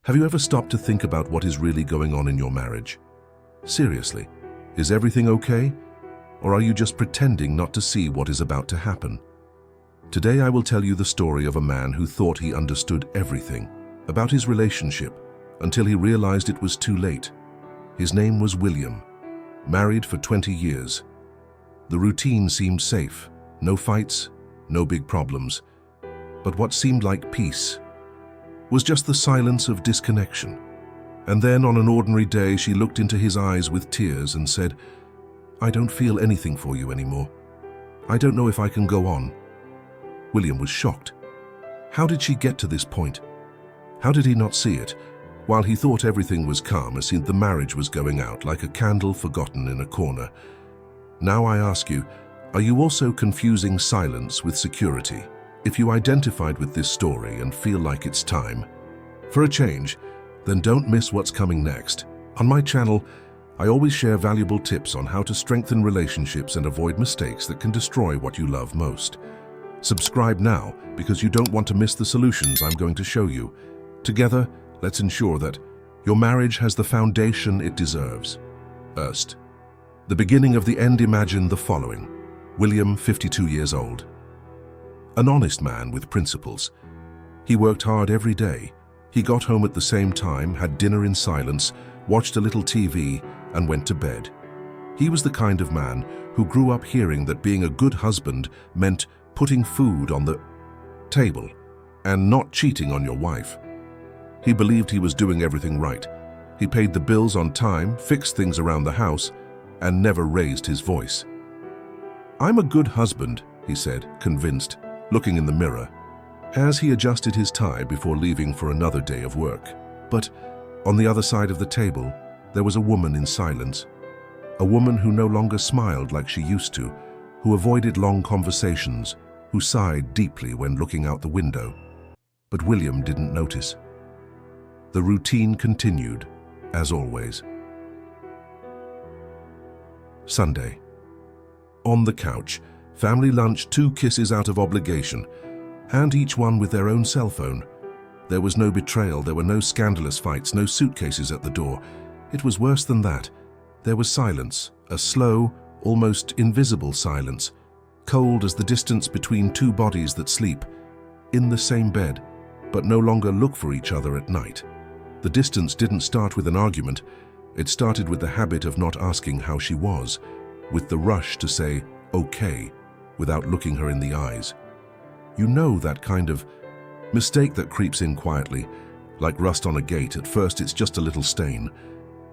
Have you ever stopped to think about what is really going on in your marriage? Seriously, is everything okay? Or are you just pretending not to see what is about to happen? Today I will tell you the story of a man who thought he understood everything about his relationship until he realized it was too late. His name was William, married for 20 years. The routine seemed safe, no fights, no big problems. But what seemed like peace was just the silence of disconnection. And then on an ordinary day, she looked into his eyes with tears and said, "I don't feel anything for you anymore. I don't know if I can go on." William was shocked. How did she get to this point? How did he not see it? While he thought everything was calm as the marriage was going out like a candle forgotten in a corner. Now I ask you, are you also confusing silence with security? If you identified with this story and feel like it's time for a change, then don't miss what's coming next. On my channel, I always share valuable tips on how to strengthen relationships and avoid mistakes that can destroy what you love most. Subscribe now because you don't want to miss the solutions I'm going to show you. Together, let's ensure that your marriage has the foundation it deserves. First, the beginning of the end. Imagine the following. William, 52 years old. An honest man with principles. He worked hard every day. He got home at the same time, had dinner in silence, watched a little TV, and went to bed. He was the kind of man who grew up hearing that being a good husband meant putting food on the table and not cheating on your wife. He believed he was doing everything right. He paid the bills on time, fixed things around the house, and never raised his voice. "I'm a good husband," he said, convinced, looking in the mirror, as he adjusted his tie before leaving for another day of work. But on the other side of the table, there was a woman in silence. A woman who no longer smiled like she used to, who avoided long conversations, who sighed deeply when looking out the window. But William didn't notice. The routine continued, as always. Sunday. On the couch, family lunch, 2 kisses out of obligation, and each one with their own cell phone. There was no betrayal, there were no scandalous fights, no suitcases at the door. It was worse than that. There was silence, a slow, almost invisible silence, cold as the distance between 2 bodies that sleep, in the same bed, but no longer look for each other at night. The distance didn't start with an argument. It started with the habit of not asking how she was, with the rush to say, "okay," without looking her in the eyes. You know that kind of mistake that creeps in quietly, like rust on a gate. At first it's just a little stain,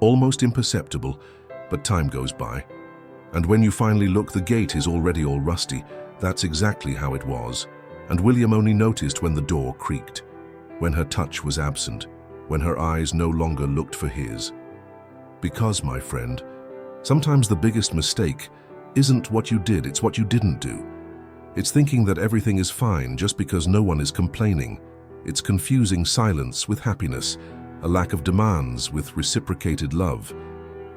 almost imperceptible, but time goes by. And when you finally look, the gate is already all rusty. That's exactly how it was. And William only noticed when the door creaked, when her touch was absent, when her eyes no longer looked for his. Because, my friend, sometimes the biggest mistake isn't what you did, it's what you didn't do. It's thinking that everything is fine just because no one is complaining. It's confusing silence with happiness, a lack of demands with reciprocated love.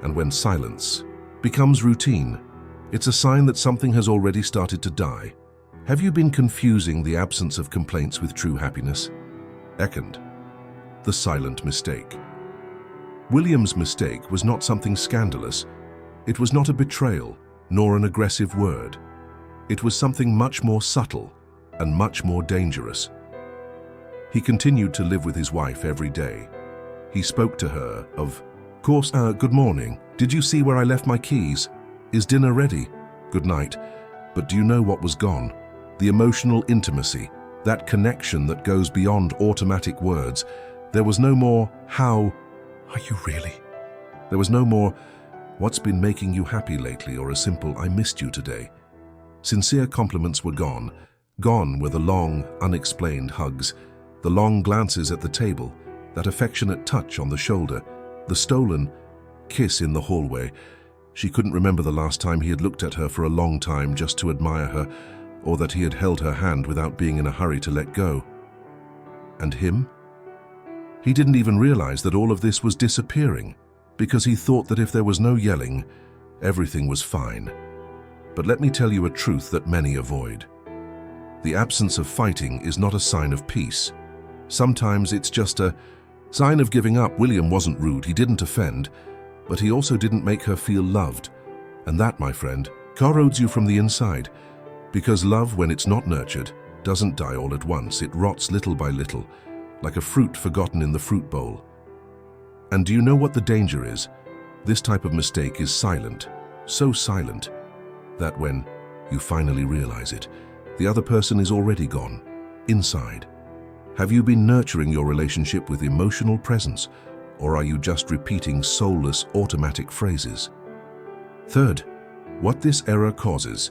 And when silence becomes routine, it's a sign that something has already started to die. Have you been confusing the absence of complaints with true happiness? Second, the silent mistake. William's mistake was not something scandalous. It was not a betrayal, nor an aggressive word. It was something much more subtle and much more dangerous. He continued to live with his wife every day. He spoke to her of course, "Good morning. Did you see where I left my keys? Is dinner ready? Good night." But do you know what was gone? The emotional intimacy, that connection that goes beyond automatic words. There was no more, "How are you really?" There was no more, "What's been making you happy lately?" or a simple, "I missed you today." Sincere compliments were gone. Gone were the long, unexplained hugs, the long glances at the table, that affectionate touch on the shoulder, the stolen kiss in the hallway. She couldn't remember the last time he had looked at her for a long time just to admire her, or that he had held her hand without being in a hurry to let go. And him? He didn't even realize that all of this was disappearing, because he thought that if there was no yelling, everything was fine. But let me tell you a truth that many avoid. The absence of fighting is not a sign of peace. Sometimes it's just a Sign of giving up. William wasn't rude, he didn't offend, but he also didn't make her feel loved. And that, my friend, corrodes you from the inside. Because love, when it's not nurtured, doesn't die all at once. It rots little by little, like a fruit forgotten in the fruit bowl. And do you know what the danger is? This type of mistake is silent, so silent, that when you finally realize it, the other person is already gone, inside. Have you been nurturing your relationship with emotional presence, or are you just repeating soulless, automatic phrases? Third, what this error causes.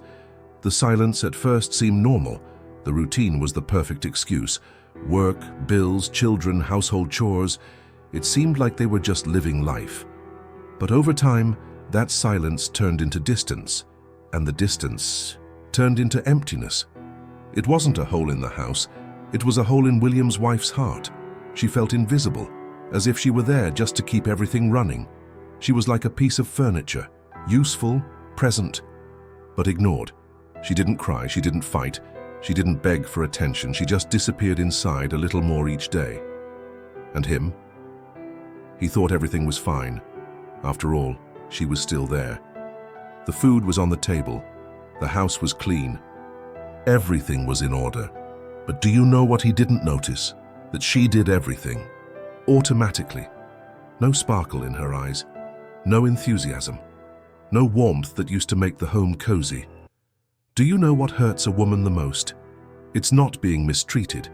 The silence at first seemed normal. The routine was the perfect excuse. Work, bills, children, household chores. It seemed like they were just living life. But over time, that silence turned into distance, and the distance turned into emptiness. It wasn't a hole in the house. It was a hole in William's wife's heart. She felt invisible, as if she were there just to keep everything running. She was like a piece of furniture, useful, present, but ignored. She didn't cry, she didn't fight, she didn't beg for attention. She just disappeared inside a little more each day. And him? He thought everything was fine. After all, she was still there. The food was on the table. The house was clean. Everything was in order. But do you know what he didn't notice? That she did everything. Automatically. No sparkle in her eyes. No enthusiasm. No warmth that used to make the home cozy. Do you know what hurts a woman the most? It's not being mistreated.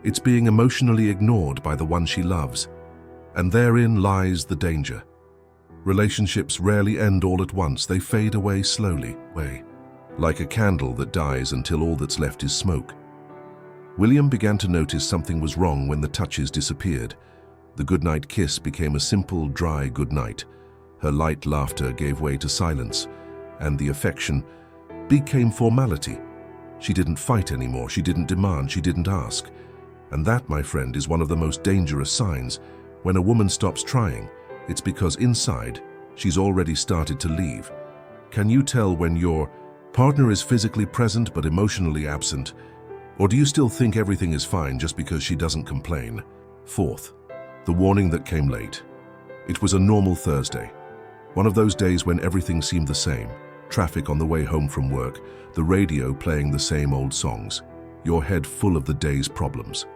It's being emotionally ignored by the one she loves. And therein lies the danger. Relationships rarely end all at once. They fade away slowly, like a candle that dies until all that's left is smoke. William began to notice something was wrong when the touches disappeared. The goodnight kiss became a simple, dry goodnight. Her light laughter gave way to silence, and the affection became formality. She didn't fight anymore, she didn't demand, she didn't ask. And that, my friend, is one of the most dangerous signs. When a woman stops trying, it's because inside, she's already started to leave. Can you tell when your partner is physically present but emotionally absent? Or do you still think everything is fine just because she doesn't complain? Fourth, the warning that came late. It was a normal Thursday. One of those days when everything seemed the same. Traffic on the way home from work, the radio playing the same old songs, your head full of the day's problems.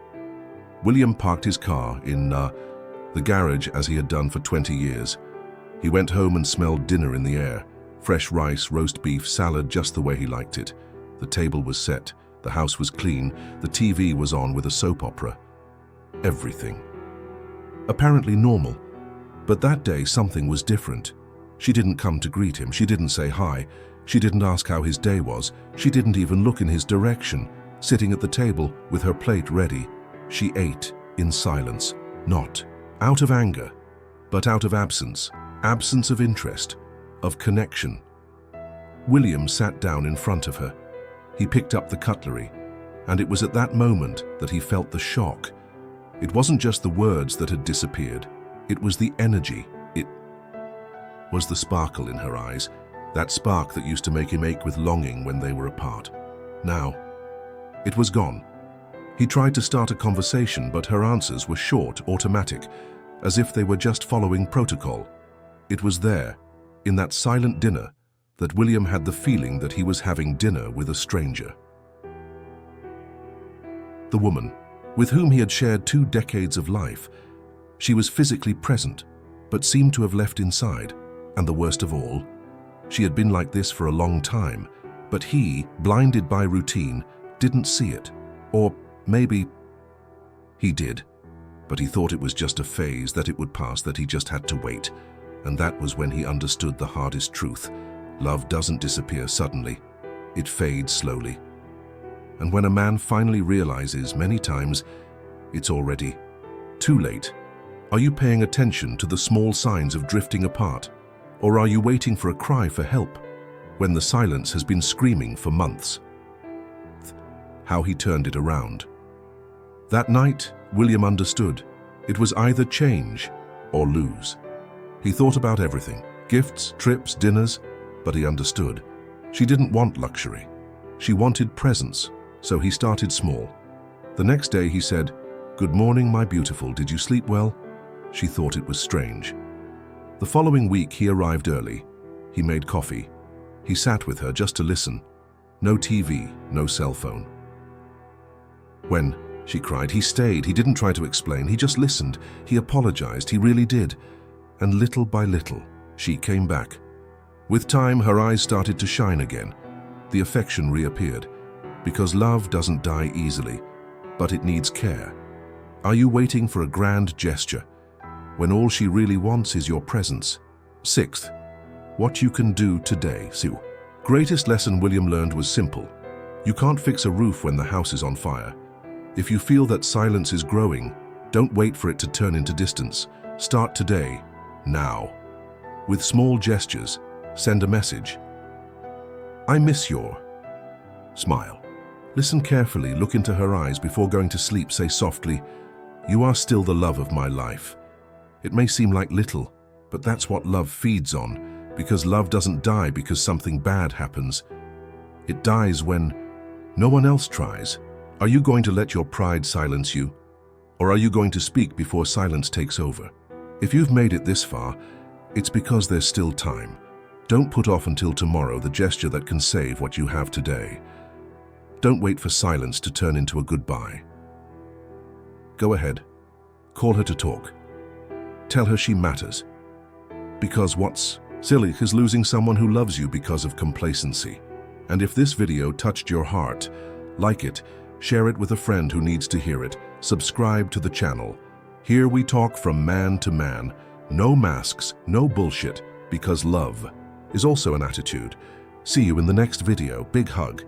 William parked his car in the garage as he had done for 20 years. He went home and smelled dinner in the air. Fresh rice, roast beef, salad, just the way he liked it. The table was set. The house was clean. The TV was on with a soap opera. Everything. Apparently normal. But that day something was different. She didn't come to greet him. She didn't say hi. She didn't ask how his day was. She didn't even look in his direction. Sitting at the table with her plate ready, she ate in silence. Not out of anger, but out of absence. Absence of interest, of connection. William sat down in front of her. He picked up the cutlery, and it was at that moment that he felt the shock. It wasn't just the words that had disappeared. It was the energy. It was the sparkle in her eyes, that spark that used to make him ache with longing when they were apart. Now, it was gone. He tried to start a conversation, but her answers were short, automatic, as if they were just following protocol. It was there, in that silent dinner, that William had the feeling that he was having dinner with a stranger. The woman, with whom he had shared 2 decades of life, she was physically present, but seemed to have left inside. And the worst of all, she had been like this for a long time, but he, blinded by routine, didn't see it. Or maybe he did, but he thought it was just a phase, that it would pass, that he just had to wait. And that was when he understood the hardest truth. Love doesn't disappear suddenly. It fades slowly. And when a man finally realizes, many times, it's already too late. Are you paying attention to the small signs of drifting apart? Or are you waiting for a cry for help when the silence has been screaming for months? How he turned it around. That night, William understood. It was either change or lose. He thought about everything, gifts, trips, dinners, but he understood. She didn't want luxury. She wanted presence, so he started small. The next day he said, "Good morning, my beautiful. Did you sleep well?" She thought it was strange. The following week he arrived early. He made coffee. He sat with her just to listen. No TV, no cell phone. When she cried, he stayed. He didn't try to explain. He just listened. He apologized. He really did. And little by little, she came back. With time, her eyes started to shine again. The affection reappeared. Because love doesn't die easily, but it needs care. Are you waiting for a grand gesture when all she really wants is your presence? Sixth, what you can do today, Sue. Greatest lesson William learned was simple. You can't fix a roof when the house is on fire. If you feel that silence is growing, don't wait for it to turn into distance. Start today, now. With small gestures, send a message. I miss your smile. Listen carefully, look into her eyes before going to sleep. Say softly, you are still the love of my life. It may seem like little, but that's what love feeds on, because love doesn't die because something bad happens. It dies when no one else tries. Are you going to let your pride silence you? Or are you going to speak before silence takes over? If you've made it this far, it's because there's still time. Don't put off until tomorrow the gesture that can save what you have today. Don't wait for silence to turn into a goodbye. Go ahead. Call her to talk. Tell her she matters. Because what's silly is losing someone who loves you because of complacency. And if this video touched your heart, like it, share it with a friend who needs to hear it, subscribe to the channel. Here we talk from man to man, no masks, no bullshit, because love is also an attitude. See you in the next video. Big hug.